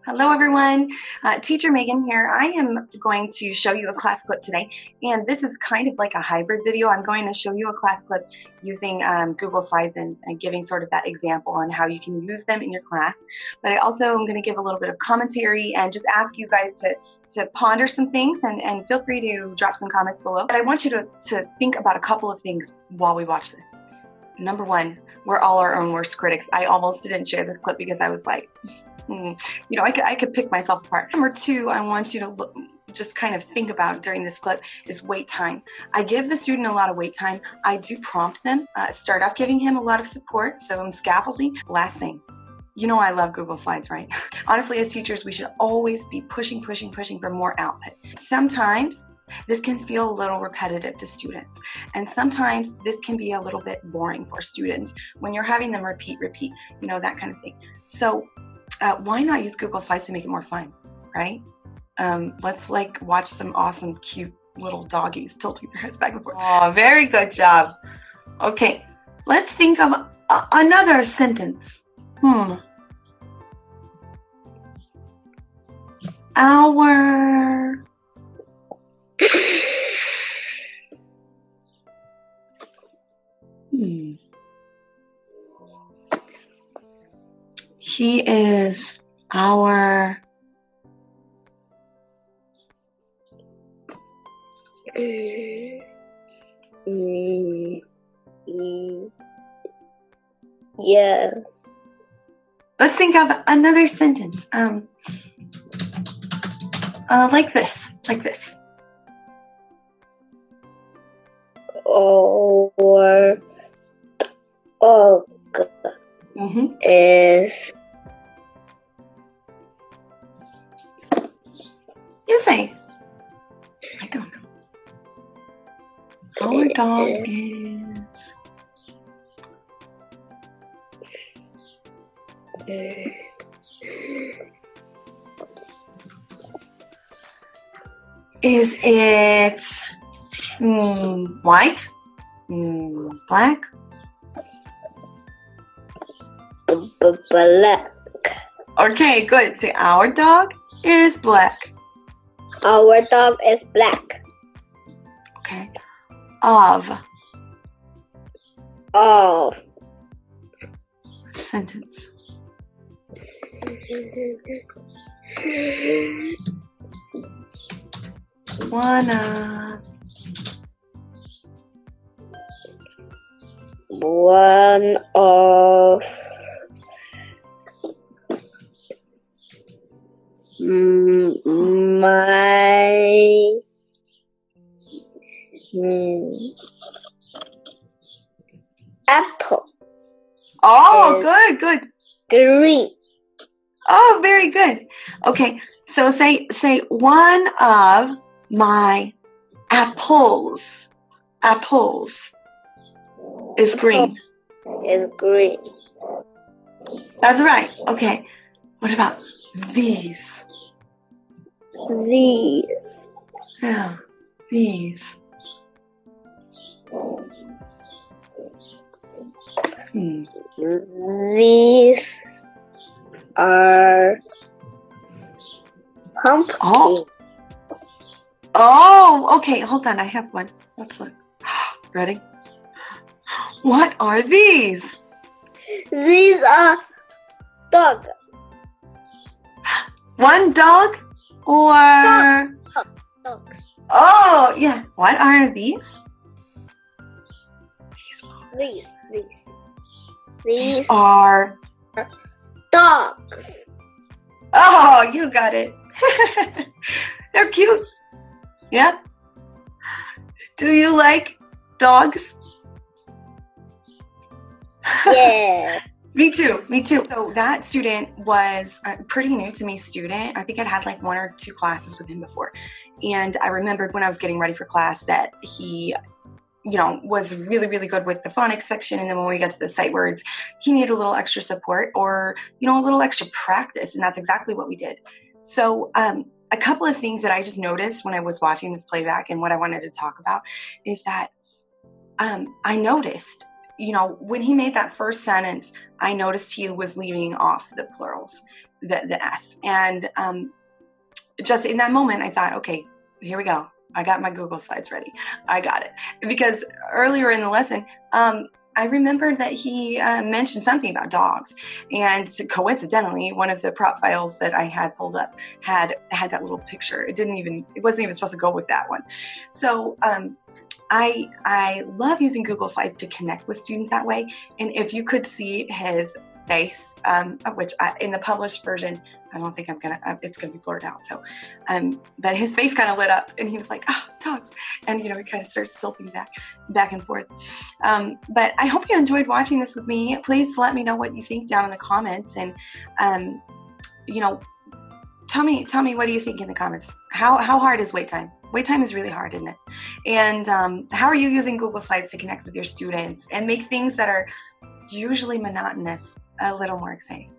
Hello everyone, Teacher Megan here. I am going to show you a class clip today, and this is kind of like a hybrid video. I'm going to show you a class clip using Google Slides and giving sort of that example on how you can use them in your class. But I also am going to give a little bit of commentary and just ask you guys to ponder some things and feel free to drop some comments below. But I want you to think about a couple of things while we watch this. Number one, we're all our own worst critics. I almost didn't share this clip because I was like, I could pick myself apart. Number two, I want you to just kind of think about during this clip is wait time. I give the student a lot of wait time. I do prompt them, start off giving him a lot of support, so I'm scaffolding. Last thing, I love Google Slides, right? Honestly, as teachers, we should always be pushing for more output. Sometimes this can feel a little repetitive to students, and sometimes this can be a little bit boring for students when you're having them repeat, that kind of thing. So why not use Google Slides to make it more fun, right? Let's watch some awesome, cute little doggies tilting their heads back and forth. Oh, very good job. Okay, let's think of another sentence. Our He is our Yeah. Let's think of another sentence. Like this. Or dog is You say. I don't know. Our dog is it white? Black? black. Okay, good. Say our dog is black. Our dog is black. Okay. Of sentence. One of my apple. Oh, good. Green. Oh, very good. Okay, so say one of my apples is green. Is green. That's right. Okay, what about these? These. Yeah, these. These are pumpkin. Oh, okay, hold on, I have one. Let's look. Ready? What are these? These are dog. One dog or Dogs. Oh, yeah. What are these? These are dogs. Oh, you got it. They're cute. Yeah. Do you like dogs? Yeah. Me too. So that student was a pretty new to me student. I think I'd had like 1 or 2 classes with him before. And I remembered when I was getting ready for class that he was really good with the phonics section. And then when we got to the sight words, he needed a little extra support or, a little extra practice. And that's exactly what we did. So a couple of things that I just noticed when I was watching this playback and what I wanted to talk about is that I noticed, when he made that first sentence, I noticed he was leaving off the plurals. the S. And just in that moment, I thought, okay, here we go. I got my Google Slides ready. I got it. Because earlier in the lesson, I remembered that he mentioned something about dogs, and so coincidentally, one of the prop files that I had pulled up had that little picture. It wasn't even supposed to go with that one. So I love using Google Slides to connect with students that way. And if you could see his face, which in the published version, I don't think it's gonna be blurred out. So, but his face kind of lit up, and he was like, "Oh, dogs," and he kind of starts tilting back and forth. But I hope you enjoyed watching this with me. Please let me know what you think down in the comments, and tell me what do you think in the comments. How hard is wait time? Wait time is really hard, isn't it? And how are you using Google Slides to connect with your students and make things that are usually monotonous a little more exciting?